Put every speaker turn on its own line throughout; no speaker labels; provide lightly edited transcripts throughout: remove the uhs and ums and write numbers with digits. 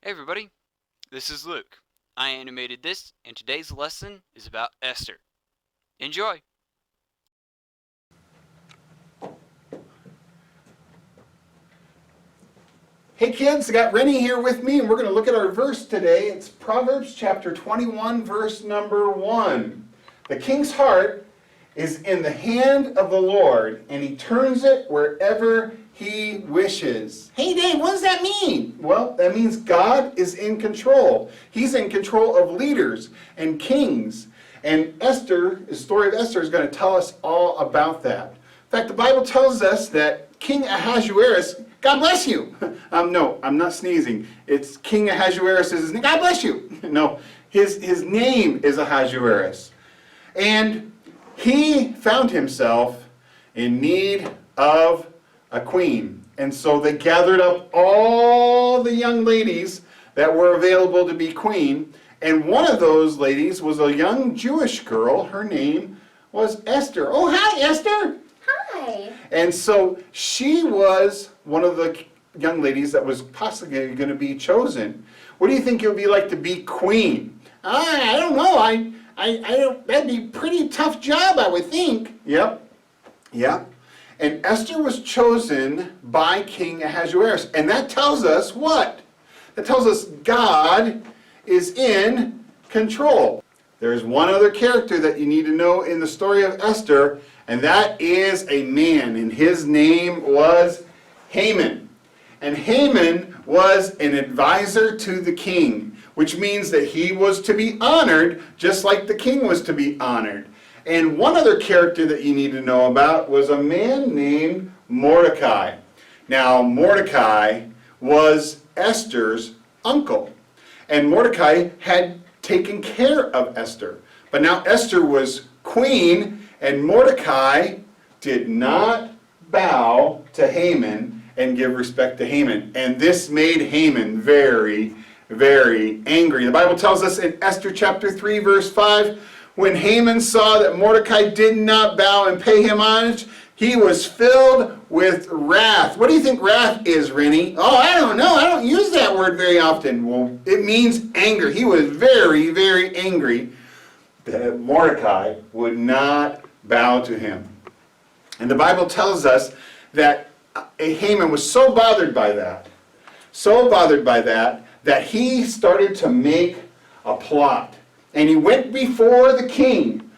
Hey everybody, this is Luke. I animated this, and today's lesson is about Esther. Enjoy!
Hey kids, I got Rennie here with me, and we're going to look at our verse today. It's Proverbs chapter 21, verse number 1. The king's heart is in the hand of the Lord, and he turns it wherever he wishes. Hey Dave, what does that mean? Well, that means God is in control. He's in control of leaders and kings. And Esther, the story of Esther, is going to tell us all about that. In fact, the Bible tells us that King Ahasuerus, God bless you. No, I'm not sneezing. It's King Ahasuerus is his name. God bless you. No, his name is Ahasuerus. And he found himself in need of a queen. And so they gathered up all the young ladies that were available to be queen. And one of those ladies was a young Jewish girl. Her name was Esther. Oh, hi, Esther.
Hi.
And so she was one of the young ladies that was possibly going to be chosen. What do you think it would be like to be queen? I don't know. I don't, that'd be a pretty tough job, I would think. Yep. And Esther was chosen by King Ahasuerus. And that tells us what? That tells us God is in control. There's one other character that you need to know in the story of Esther, and that is a man, and his name was Haman. And Haman was an advisor to the king, which means that he was to be honored just like the king was to be honored. And one other character that you need to know about was a man named Mordecai. Now, Mordecai was Esther's uncle, and Mordecai had taken care of Esther. But now Esther was queen, and Mordecai did not bow to Haman and give respect to Haman. And this made Haman very, very angry. The Bible tells us in Esther chapter 3, verse 5, when Haman saw that Mordecai did not bow and pay him homage, he was filled with wrath. What do you think wrath is, Rennie? Oh, I don't know. I don't use that word very often. Well, it means anger. He was very, very angry that Mordecai would not bow to him. And the Bible tells us that Haman was so bothered by that, that he started to make a plot. And he went before the king,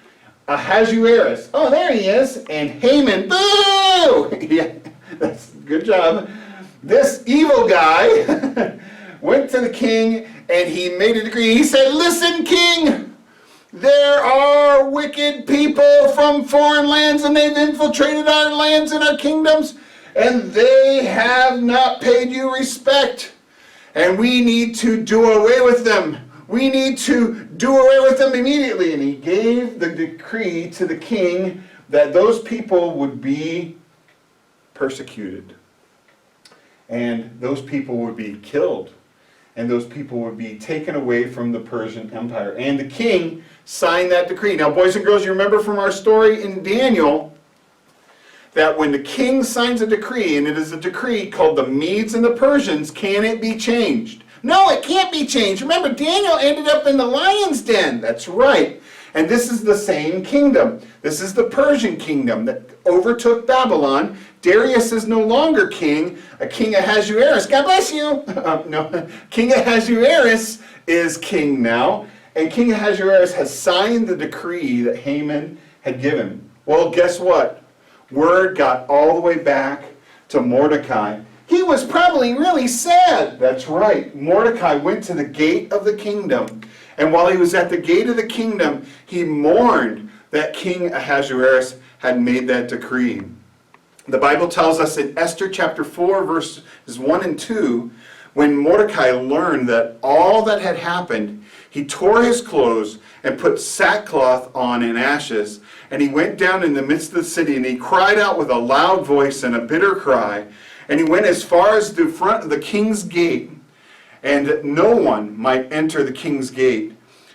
Ahasuerus. Oh, there he is. And Haman, boo! Yeah, that's good job. This evil guy went to the king and he made a decree. He said, listen, king, there are wicked people from foreign lands and they've infiltrated our lands and our kingdoms and they have not paid you respect. And we need to do away with them. We need to do away with them immediately. And he gave the decree to the king that those people would be persecuted. And those people would be killed. And those people would be taken away from the Persian Empire. And the king signed that decree. Now, boys and girls, you remember from our story in Daniel that when the king signs a decree, and it is a decree called the Medes and the Persians, can it be changed? No, it can't be changed. Remember, Daniel ended up in the lion's den. That's right. And this is the same kingdom. This is the Persian kingdom that overtook Babylon. Darius is no longer king. King Ahasuerus, God bless you. No, King Ahasuerus is king now. And King Ahasuerus has signed the decree that Haman had given. Well, guess what? Word got all the way back to Mordecai. He was probably really sad. That's right. Mordecai went to the gate of the kingdom. And while he was at the gate of the kingdom, he mourned that King Ahasuerus had made that decree. The Bible tells us in Esther chapter 4, verses 1 and 2, when Mordecai learned that all that had happened, he tore his clothes and put sackcloth on and ashes, and he went down in the midst of the city, and he cried out with a loud voice and a bitter cry, and he went as far as the front of the king's gate, and no one might enter the king's gate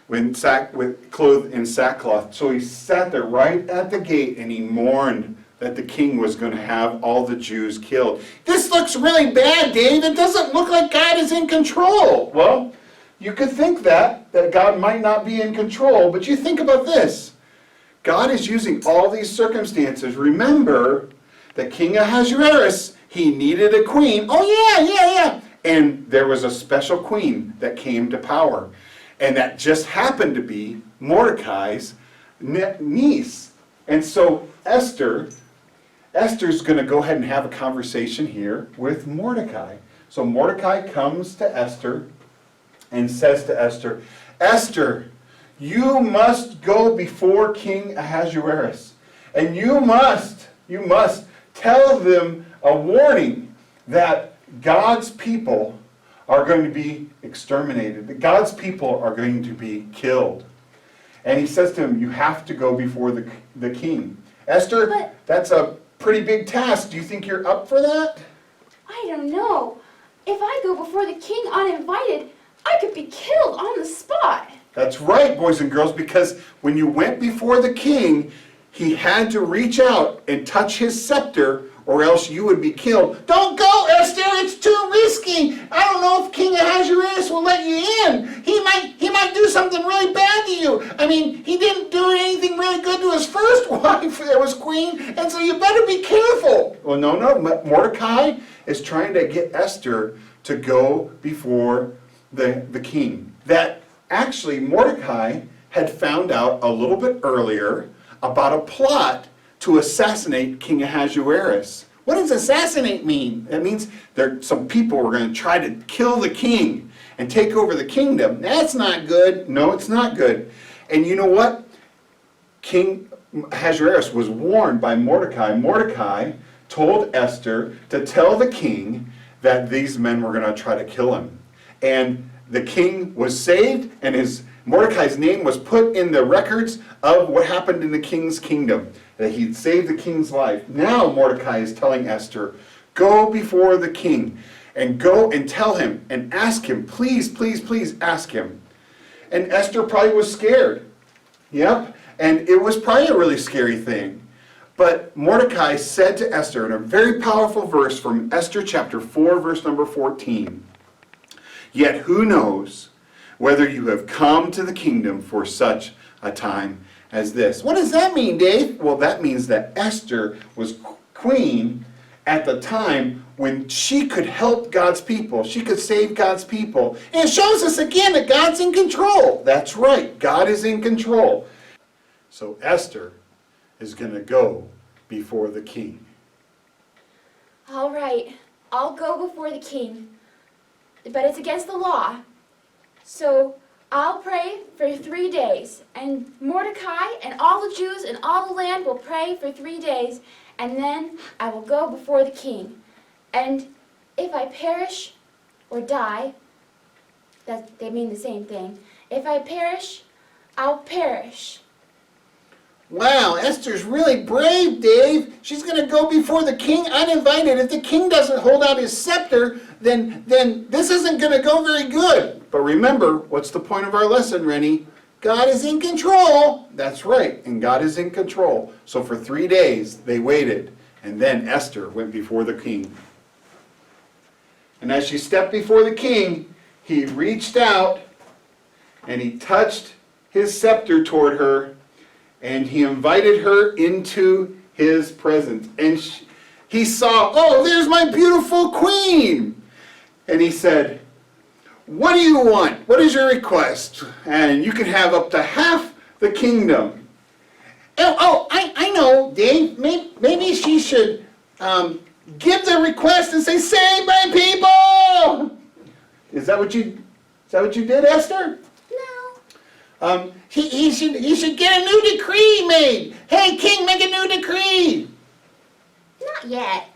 with clothed in sackcloth. So he sat there right at the gate, and he mourned that the king was going to have all the Jews killed. This looks really bad, Dave. It doesn't look like God is in control. Well, you could think that God might not be in control, but you think about this. God is using all these circumstances. Remember that King Ahasuerus, he needed a queen. Oh yeah. And there was a special queen that came to power. And that just happened to be Mordecai's niece. And so Esther's going to go ahead and have a conversation here with Mordecai. So Mordecai comes to Esther and says to Esther, Esther, you must go before King Ahasuerus. And you must tell them a warning that God's people are going to be exterminated. That God's people are going to be killed. And he says to him, you have to go before the king. Esther, that's a pretty big task. Do you think you're up for that?
I don't know. If I go before the king uninvited, I could be killed on the spot.
That's right, boys and girls, because when you went before the king, he had to reach out and touch his scepter, or else you would be killed. Don't go, Esther, it's too risky. I don't know if King Ahasuerus will let you in. He might do something really bad to you. I mean, he didn't do anything really good to his first wife, that was queen, and so you better be careful. Well, no, Mordecai is trying to get Esther to go before the king. That actually Mordecai had found out a little bit earlier about a plot to assassinate King Ahasuerus. What does assassinate mean? That means some people were going to try to kill the king and take over the kingdom. That's not good. No, it's not good. And you know what? King Ahasuerus was warned by Mordecai. Mordecai told Esther to tell the king that these men were going to try to kill him. And the king was saved, and Mordecai's name was put in the records of what happened in the king's kingdom, that he saved the king's life. Now Mordecai is telling Esther, go before the king and go and tell him and ask him, please ask him. And Esther probably was scared. Yep, and it was probably a really scary thing. But Mordecai said to Esther in a very powerful verse from Esther chapter 4, verse number 14, yet who knows whether you have come to the kingdom for such a time as this. What does that mean, Dave? Well, that means that Esther was queen at the time when she could help God's people. She could save God's people. And it shows us again that God's in control. That's right. God is in control. So Esther is going to go before the king.
All right, I'll go before the king, but it's against the law. So I'll pray for 3 days, and Mordecai and all the Jews and all the land will pray for 3 days, and then I will go before the king. And if I perish or die, they mean the same thing. If I perish, I'll perish.
Wow, Esther's really brave, Dave. She's going to go before the king uninvited. If the king doesn't hold out his scepter, then this isn't going to go very good. But remember, what's the point of our lesson, Rennie? God is in control. That's right, and God is in control. So for 3 days, they waited, and then Esther went before the king. And as she stepped before the king, he reached out, and he touched his scepter toward her, and he invited her into his presence. And he saw, oh, there's my beautiful queen. And he said, what do you want? What is your request? And you can have up to half the kingdom. I know, Dave. Maybe she should give the request and say, save my people. Is that what you did, Esther?
No.
He should get a new decree made. Hey, king, make a new decree.
Not yet.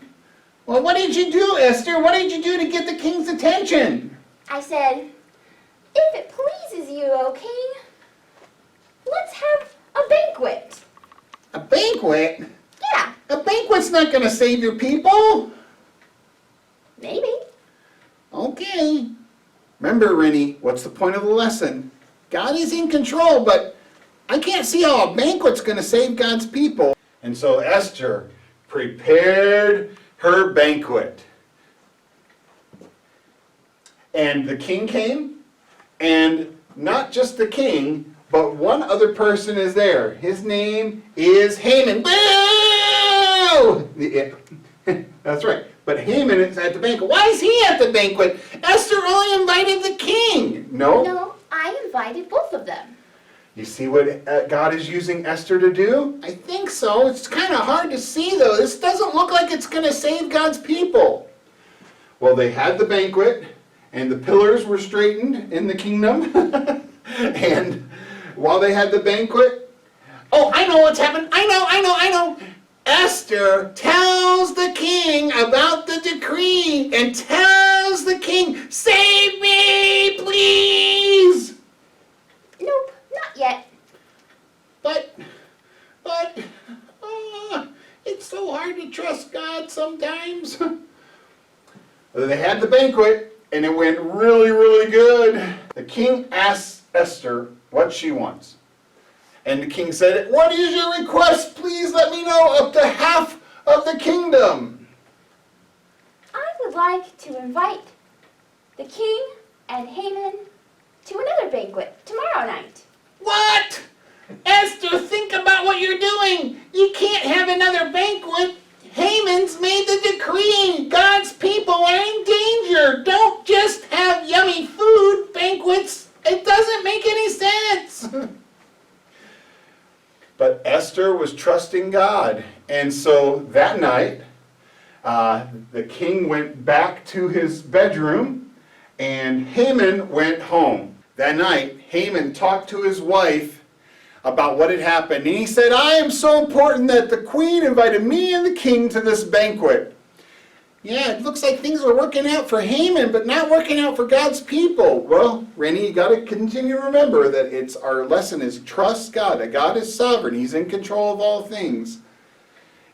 Well, what did you do, Esther? What did you do to get the king's attention?
I said, if it pleases you, O king, let's have a banquet.
A banquet?
Yeah,
A banquet's not going to save your people.
maybe.
Okay. Remember, Rennie, what's the point of the lesson? God is in control, but I can't see how a banquet's going to save God's people. And so Esther prepared her banquet. And the king came, and not just the king, but one other person is there. His name is Haman. Boo! That's right. But Haman is at the banquet. Why is he at the banquet? Esther only invited the king. No?
No, I invited both of them.
You see what God is using Esther to do? I think so. It's kind of hard to see, though. This doesn't look like it's going to save God's people. Well, they had the banquet, and the pillars were straightened in the kingdom. And while they had the banquet, oh, I know what's happened. I know. Esther tells the king about the decree and tells the king, "Save me, please."
Nope, not yet.
But, it's so hard to trust God sometimes. They had the banquet, and it went really, really good. The king asks Esther what she wants. And the king said, "What is your request? Please let me know, up to half of the kingdom."
I would like to invite the king and Haman to another banquet tomorrow night.
What? Esther, think about what you're doing. You can't have another banquet. Haman's made the decree. God's people are in danger. Don't just have yummy food banquets. It doesn't make any sense. But Esther was trusting God. And so that night, the king went back to his bedroom and Haman went home. That night, Haman talked to his wife about what had happened. And he said, "I am so important that the queen invited me and the king to this banquet." Yeah, it looks like things are working out for Haman, but not working out for God's people. Well, Rennie, you got to continue to remember that our lesson is trust God, that God is sovereign. He's in control of all things.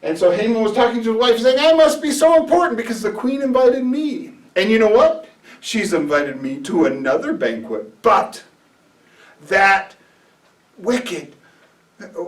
And so Haman was talking to his wife saying, "I must be so important because the queen invited me. And you know what? She's invited me to another banquet. But that wicked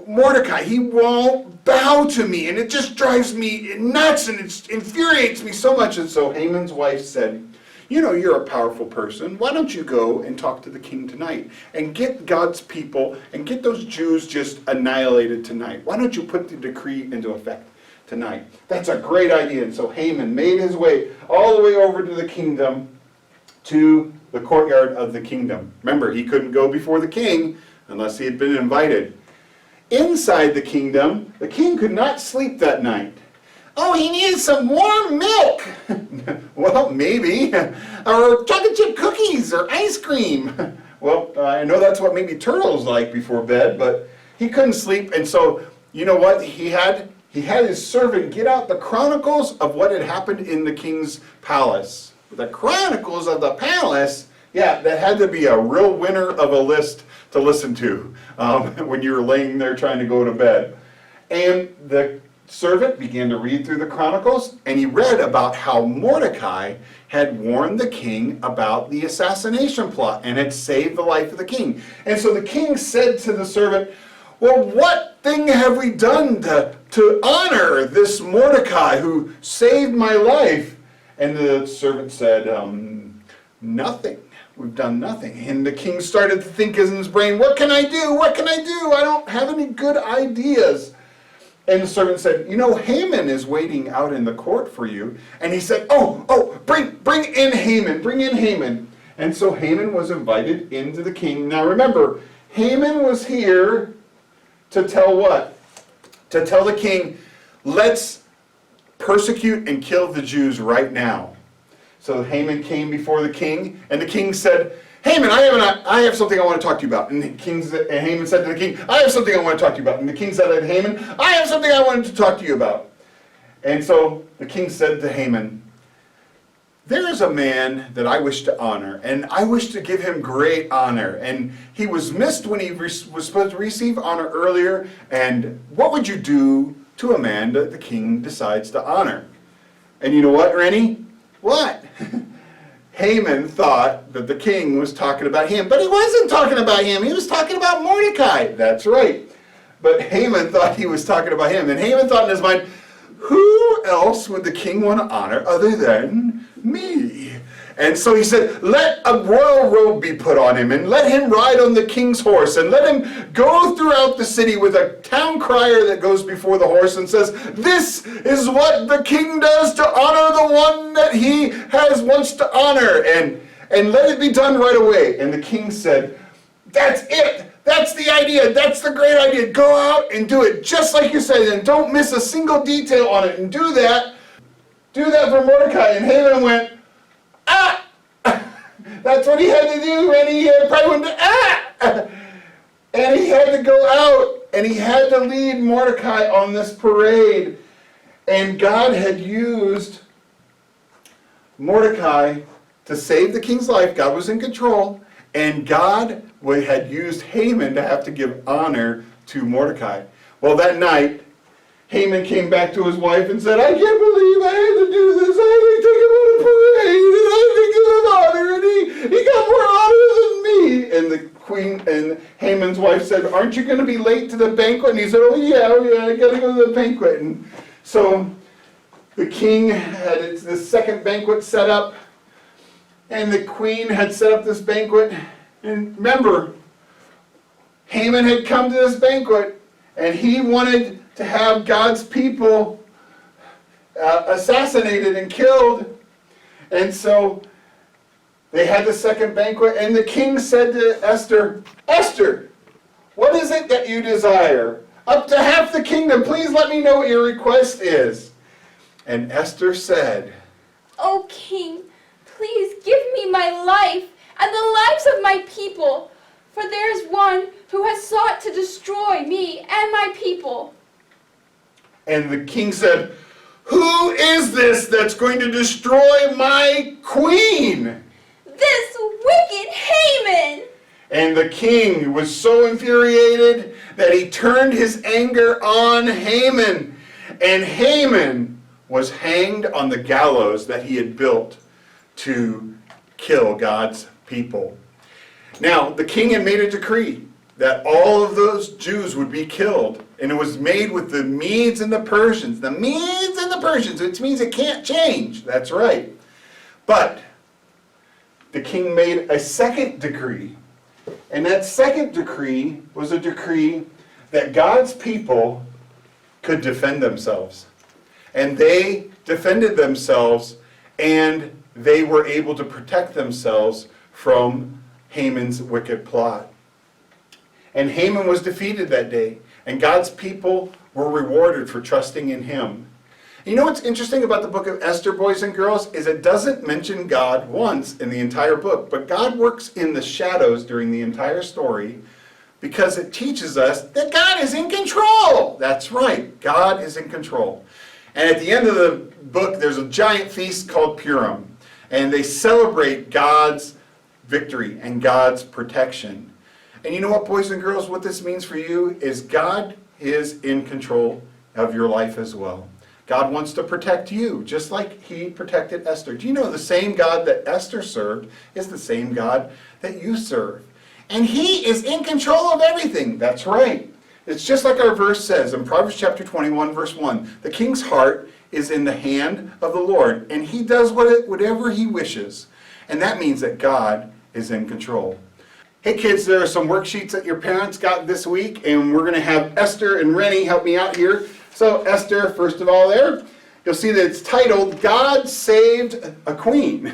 Mordecai, he won't bow to me, and it just drives me nuts, and it infuriates me so much." And so Haman's wife said, "You know, you're a powerful person. Why don't you go and talk to the king tonight and get God's people and get those Jews just annihilated tonight? Why don't you put the decree into effect tonight?" That's a great idea. And so Haman made his way all the way over to the kingdom, to the courtyard of the kingdom. Remember, he couldn't go before the king unless he had been invited. Inside the kingdom, the king could not sleep that night. Oh, he needed some warm milk. Well, maybe. Or chocolate chip cookies or ice cream. Well, I know that's what maybe turtles like before bed, but he couldn't sleep. And so, you know what he had? He had his servant get out the chronicles of what had happened in the king's palace. The chronicles of the palace, yeah, that had to be a real winner of a list to listen to when you were laying there trying to go to bed. And the servant began to read through the chronicles, and he read about how Mordecai had warned the king about the assassination plot and had saved the life of the king. And so the king said to the servant, "Well, what thing have we done to honor this Mordecai who saved my life?" And the servant said, "Nothing. We've done nothing." And the king started to think in his brain, "What can I do? What can I do? I don't have any good ideas." And the servant said, "You know, Haman is waiting out in the court for you." And he said, bring in Haman, bring in Haman. And so Haman was invited into the king. Now remember, Haman was here to tell what? To tell the king, let's persecute and kill the Jews right now. So Haman came before the king, and the king said, "Haman, I have something I want to talk to you about." And Haman said to the king, "I have something I want to talk to you about." And the king said to Haman, "I have something I wanted to talk to you about." And so the king said to Haman, "There is a man that I wish to honor, and I wish to give him great honor. And he was missed when he was supposed to receive honor earlier. And what would you do to a man that the king decides to honor?" And you know what, Rennie? What? Haman thought that the king was talking about him, but he wasn't talking about him. He was talking about Mordecai. That's right. But Haman thought he was talking about him. And Haman thought in his mind, who else would the king want to honor other than me? And so he said, let a royal robe be put on him, and let him ride on the king's horse, and let him go throughout the city with a town crier that goes before the horse and says, this is what the king does to honor the one that he wants to honor, and let it be done right away. And the king said, that's it. That's the idea. That's the great idea. Go out and do it just like you said, and don't miss a single detail on it, and do that. Do that for Mordecai. And Haman went, ah! That's what he had to do, and he probably went, ah! And he had to go out, and he had to lead Mordecai on this parade. And God had used Mordecai to save the king's life. God was in control. And God had used Haman to have to give honor to Mordecai. Well, that night, Haman came back to his wife and said, I can't believe I had to do this. I had to take him on a parade, and I had to give him honor, and he got more honor than me. And the queen and Haman's wife said, aren't you going to be late to the banquet? And he said, oh yeah, I got to go to the banquet. And so the king had this second banquet set up, and the queen had set up this banquet. And remember, Haman had come to this banquet, and he wanted to have God's people assassinated and killed. And so they had the second banquet, and the king said to Esther, Esther, what is it that you desire? Up to half the kingdom. Please let me know what your request is. And Esther said,
O king, please give me my life and the lives of my people, for there is one who has sought to destroy me and my people.
And the king said, who is this that's going to destroy my queen?
This wicked Haman!
And the king was so infuriated that he turned his anger on Haman. And Haman was hanged on the gallows that he had built to kill God's people. Now, the king had made a decree that all of those Jews would be killed. And it was made with the Medes and the Persians. The Medes and the Persians, which means it can't change. That's right. But the king made a second decree. And that second decree was a decree that God's people could defend themselves. And they defended themselves, and they were able to protect themselves from Haman's wicked plot. And Haman was defeated that day, and God's people were rewarded for trusting in him. You know what's interesting about the book of Esther, boys and girls, is it doesn't mention God once in the entire book, but God works in the shadows during the entire story because it teaches us that God is in control. That's right, God is in control. And at the end of the book, there's a giant feast called Purim, and they celebrate God's victory and God's protection. And you know what, boys and girls, what this means for you is God is in control of your life as well. God wants to protect you, just like he protected Esther. Do you know the same God that Esther served is the same God that you serve? And he is in control of everything. That's right. It's just like our verse says in Proverbs chapter 21, verse 1. The king's heart is in the hand of the Lord, and he does whatever he wishes. And that means that God is in control. Hey kids, there are some worksheets that your parents got this week, and we're going to have Esther and Rennie help me out here. So Esther, first of all there, you'll see that it's titled, God Saved a Queen.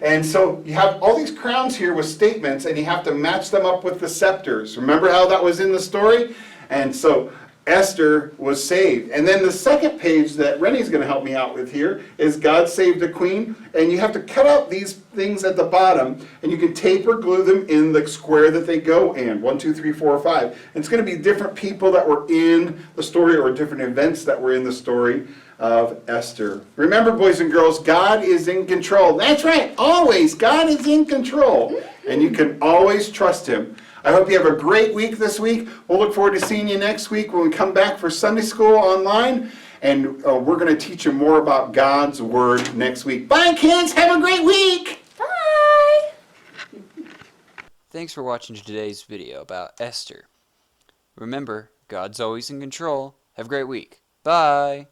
And so you have all these crowns here with statements, and you have to match them up with the scepters. Remember how that was in the story? And so Esther was saved. And then the second page that Rennie's going to help me out with here is God Saved a Queen. And you have to cut out these things at the bottom, and you can tape or glue them in the square that they go in. 1, 2, 3, 4, 5. And it's going to be different people that were in the story or different events that were in the story of Esther. Remember, boys and girls, God is in control. That's right, always. God is in control. And you can always trust him. I hope you have a great week this week. We'll look forward to seeing you next week when we come back for Sunday School online. And we're going to teach you more about God's Word next week. Bye, kids. Have a great week.
Bye!
Thanks for watching today's video about Esther. Remember, God's always in control. Have a great week. Bye!